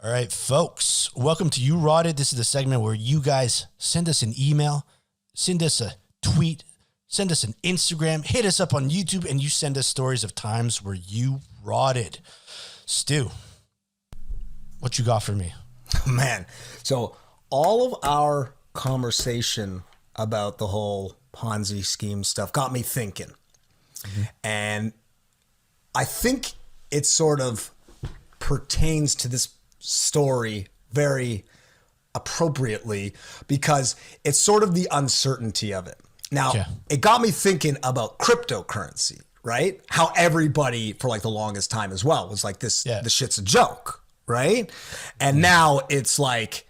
All right, folks, welcome to You Rotted. This is the segment where you guys send us an email, send us a tweet, send us an Instagram, hit us up on YouTube, and you send us stories of times where you rotted. Stu, what you got for me? Man, so all of our conversation about the whole Ponzi scheme stuff got me thinking. Mm-hmm. And I think it sort of pertains to this story very appropriately because it's sort of the uncertainty of it. Now, It got me thinking about cryptocurrency, right? How everybody for like the longest time as well was like this shit's a joke, right? And now it's like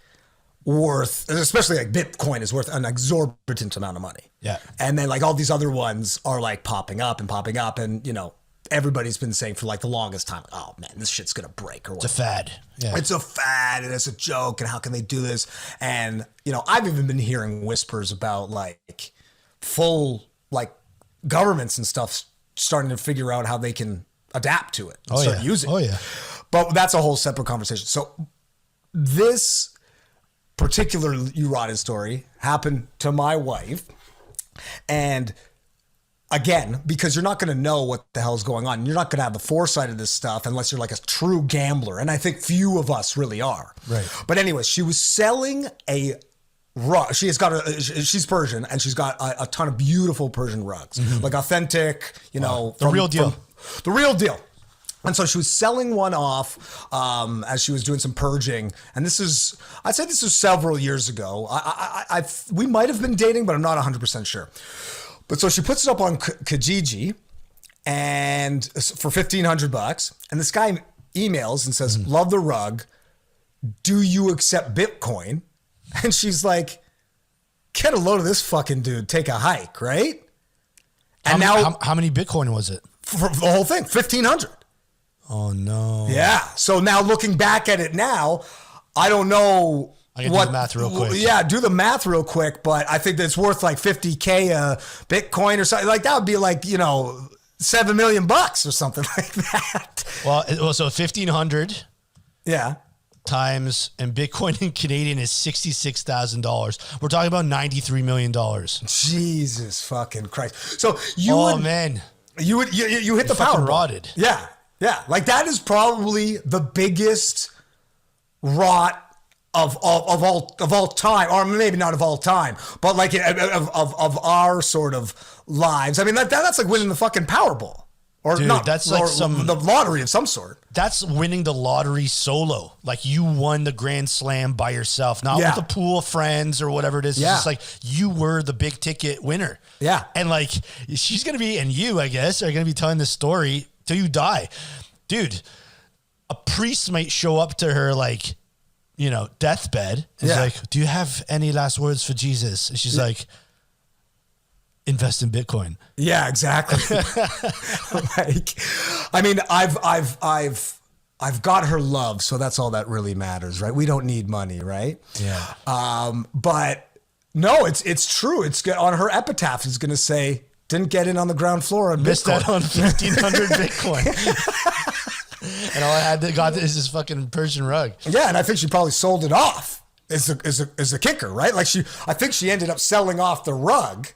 worth, especially like Bitcoin is worth an exorbitant amount of money. Yeah. And then like all these other ones are like popping up and, you know, everybody's been saying for like the longest time, oh man, this shit's going to break or whatever. It's a fad. Yeah. It's a fad and it's a joke and how can they do this? And, you know, I've even been hearing whispers about like full like governments and stuff starting to figure out how they can adapt to it and start using it. Oh yeah. But that's a whole separate conversation. So this particular You Rotted story happened to my wife. And again, because you're not going to know what the hell's going on. You're not going to have the foresight of this stuff unless you're like a true gambler. And I think few of us really are. Right. But anyway, she was selling a rug. She's Persian and she's got a ton of beautiful Persian rugs, like authentic, you know, the real deal. The real deal. And so she was selling one off as she was doing some purging. And I'd say this was several years ago. We might have been dating, but I'm not 100% sure. But so she puts it up on Kijiji and for $1,500. And this guy emails and says, love the rug. Do you accept Bitcoin? And she's like, get a load of this fucking dude. Take a hike, right? And how many Bitcoin was it? For the whole thing, 1,500. Oh no. Yeah. So now looking back at it now, I don't know. I can do the math real quick. Yeah, do the math real quick. But I think that's worth like 50K Bitcoin or something. Like that would be like, you know, $7 million or something like that. Well, so 1,500. Yeah. Times, and Bitcoin in Canadian is $66,000. We're talking about $93 million. Jesus fucking Christ. So you hit the power. Rotted. Yeah. Yeah. Like that is probably the biggest rot of all time, or maybe not of all time, but like of our sort of lives. I mean, that's like winning the fucking Powerball. Or dude, not, that's like the lottery of some sort. That's winning the lottery solo. Like you won the Grand Slam by yourself, not with a pool of friends or whatever it is. It's just like you were the big ticket winner. Yeah. And like she's going to be, and you, I guess, are going to be telling this story till you die. Dude, a priest might show up to her like, you know, deathbed. And he's like, do you have any last words for Jesus? And she's like, invest in Bitcoin. Yeah, exactly. Like, I mean, I've got her love, so that's all that really matters, right? We don't need money, right? Yeah. But no, it's true. It's on her epitaph. It's going to say, didn't get in on the ground floor on Missed Bitcoin. out on 1,500 Bitcoin. And all I had to got is this fucking Persian rug. Yeah, and I think she probably sold it off. Is a kicker, right? Like I think she ended up selling off the rug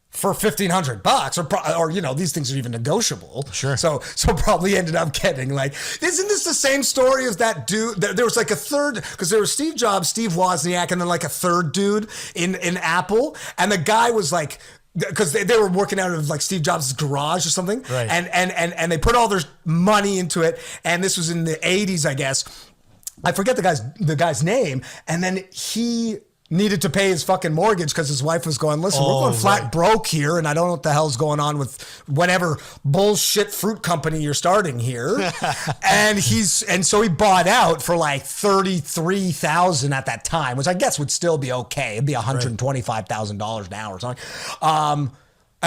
for $1,500, or you know, these things are even negotiable. Sure. So probably ended up getting like, isn't this the same story as that dude? There was like a third, because there was Steve Jobs, Steve Wozniak, and then like a third dude in Apple, and the guy was like, because they were working out of like Steve Jobs' garage or something, right? And they put all their money into it, and this was in the 80s, I guess. I forget the guy's name, and then he needed to pay his fucking mortgage because his wife was going, listen, we're going flat broke here, and I don't know what the hell's going on with whatever bullshit fruit company you're starting here. and so he bought out for like $33,000 at that time, which I guess would still be okay. It'd be $125,000 now or something. And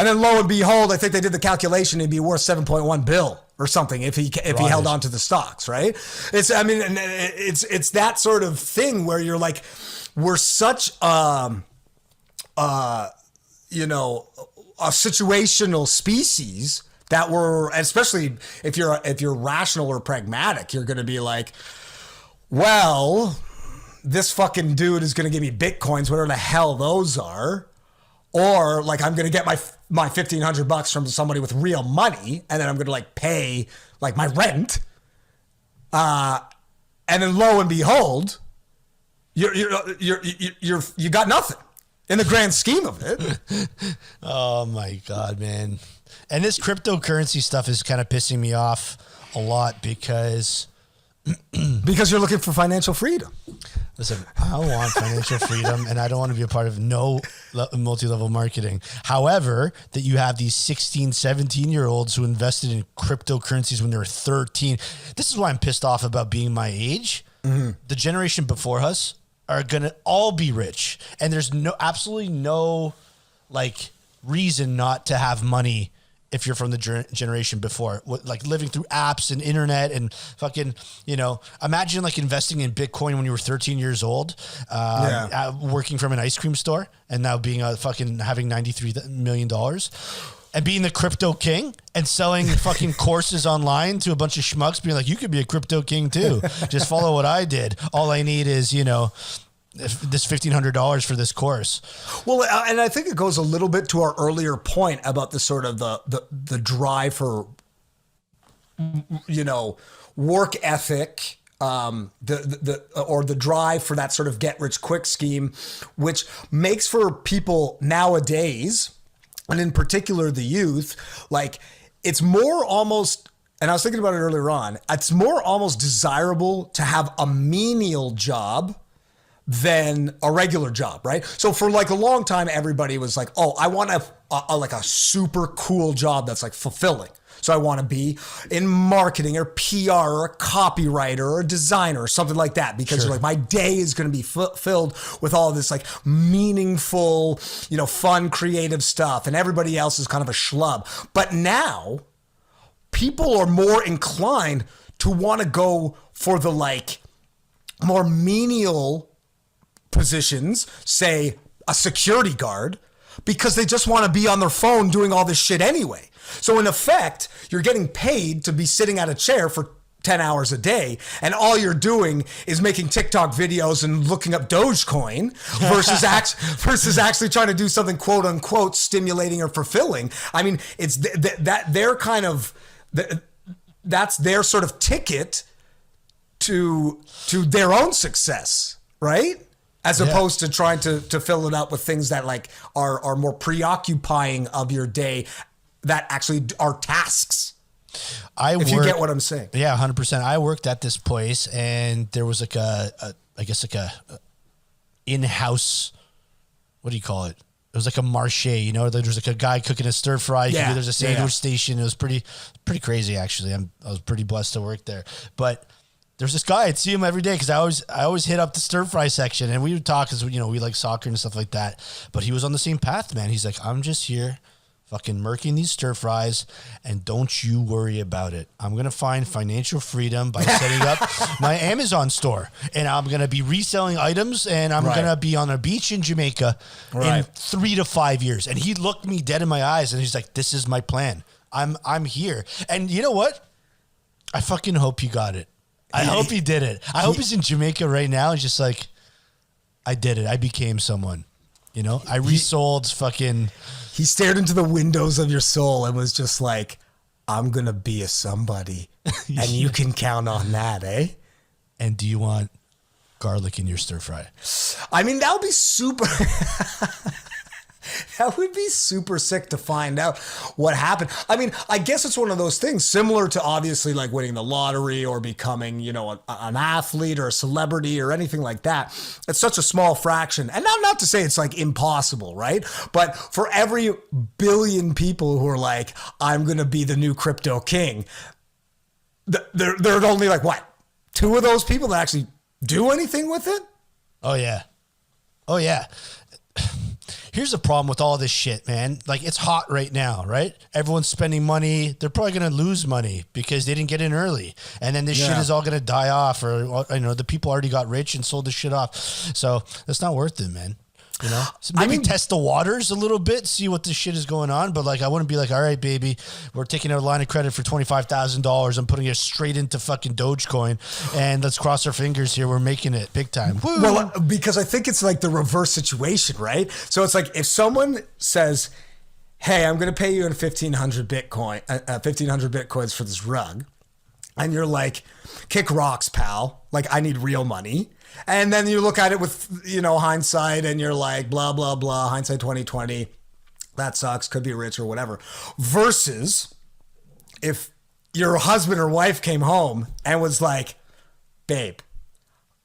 then lo and behold, I think they did the calculation, it'd be worth 7.1 bill or something if he held on to the stocks, right? It's that sort of thing where you're like, we're such a situational species that we're, especially if you're rational or pragmatic, you're going to be like, well, this fucking dude is going to give me Bitcoins, whatever the hell those are. Or like, I'm going to get my $1,500 from somebody with real money. And then I'm going to like pay like my rent. And then lo and behold, you got nothing in the grand scheme of it. Oh my God, man. And this cryptocurrency stuff is kind of pissing me off a lot because you're looking for financial freedom. Listen, I want financial freedom and I don't want to be a part of no multi-level marketing. However, that you have these 16, 17-year-olds who invested in cryptocurrencies when they were 13. This is why I'm pissed off about being my age. Mm-hmm. The generation before us are going to all be rich. And there's absolutely no like reason not to have money if you're from the generation before, like living through apps and internet and fucking, imagine like investing in Bitcoin when you were 13 years old, working from an ice cream store and now being having $93 million and being the crypto king and selling fucking courses online to a bunch of schmucks being like, you could be a crypto king too. Just follow what I did. All I need is, this $1,500 for this course. Well, and I think it goes a little bit to our earlier point about the sort of the drive for, work ethic, the drive for that sort of get rich quick scheme, which makes for people nowadays, and in particular the youth, like it's more almost, and I was thinking about it earlier on, it's more almost desirable to have a menial job than a regular job, right? So for like a long time, everybody was like, oh, I want a super cool job that's like fulfilling. So I want to be in marketing or PR or a copywriter or a designer or something like that, because you're like, my day is going to be filled with all of this like meaningful, fun, creative stuff. And everybody else is kind of a schlub. But now people are more inclined to want to go for the like more menial positions, say a security guard, because they just want to be on their phone doing all this shit anyway. So in effect, you're getting paid to be sitting at a chair for 10 hours a day, and all you're doing is making TikTok videos and looking up Dogecoin versus actually trying to do something quote unquote stimulating or fulfilling. I mean, it's that they're kind of that's their sort of ticket to their own success, right? As opposed to trying to fill it up with things that like are more preoccupying of your day, that actually are tasks. You get what I'm saying. Yeah, 100%. I worked at this place and there was like a in-house, what do you call it? It was like a marché, there was like a guy cooking a stir fry. There's a sandwich station. It was pretty crazy actually. I was pretty blessed to work there. But there's this guy, I'd see him every day because I always hit up the stir fry section and we would talk because, we like soccer and stuff like that. But he was on the same path, man. He's like, I'm just here fucking murking these stir fries and don't you worry about it. I'm going to find financial freedom by setting up my Amazon store and I'm going to be reselling items and I'm going to be on a beach in Jamaica in 3 to 5 years. And he looked me dead in my eyes and he's like, this is my plan. I'm here. And you know what? I fucking hope you got it. I hope he did it. I hope he's in Jamaica right now. He's just like, I did it. I became someone. I resold fucking. He stared into the windows of your soul and was just like, I'm going to be a somebody. And you can count on that, eh? And do you want garlic in your stir fry? I mean, that would be super. That would be super sick to find out what happened. I mean, I guess it's one of those things similar to obviously like winning the lottery or becoming, an athlete or a celebrity or anything like that. It's such a small fraction. And not to say it's like impossible, right? But for every billion people who are like, I'm going to be the new crypto king, there are only like what? 2 of those people that actually do anything with it? Oh, yeah. Here's the problem with all this shit, man. Like, it's hot right now, right? Everyone's spending money. They're probably going to lose money because they didn't get in early. And then this shit is all going to die off or, the people already got rich and sold the shit off. So it's not worth it, man. You know, so maybe test the waters a little bit, see what this shit is going on. But like, I wouldn't be like, all right, baby, we're taking a line of credit for $25,000. I'm putting it straight into fucking Dogecoin, and let's cross our fingers here. We're making it big time. Woo. Well, because I think it's like the reverse situation, right? So it's like if someone says, hey, I'm going to pay you in 1,500 Bitcoins for this rug. And you're like, kick rocks, pal. Like, I need real money. And then you look at it with, hindsight, and you're like, blah, blah, blah, hindsight 2020. That sucks. Could be rich or whatever. Versus if your husband or wife came home and was like, babe,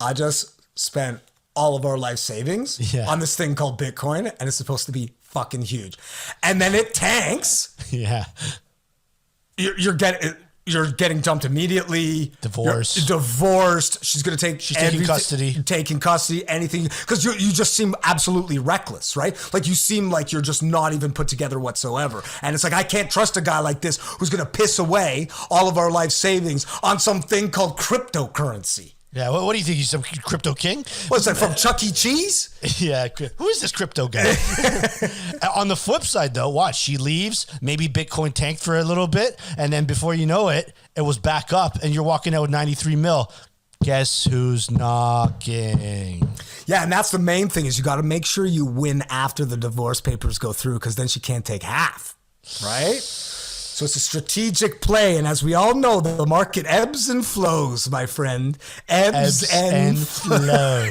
I just spent all of our life savings on this thing called Bitcoin, and it's supposed to be fucking huge. And then it tanks. Yeah. You're getting dumped immediately. Divorced. She's going to take. She's taking custody. Taking custody. Anything, because you just seem absolutely reckless, right? Like you seem like you're just not even put together whatsoever. And it's like I can't trust a guy like this who's going to piss away all of our life savings on something called cryptocurrency. Yeah, what do you think? He's some crypto king? What's that, from Chuck E. Cheese? Yeah, who is this crypto guy? On the flip side, though, watch, she leaves, maybe Bitcoin tanked for a little bit, and then before you know it, it was back up, and you're walking out with 93 mil. Guess who's knocking? Yeah, and that's the main thing is you got to make sure you win after the divorce papers go through, because then she can't take half, right? So it's a strategic play, and as we all know, the market ebbs and flows, my friend. Ebbs and flows.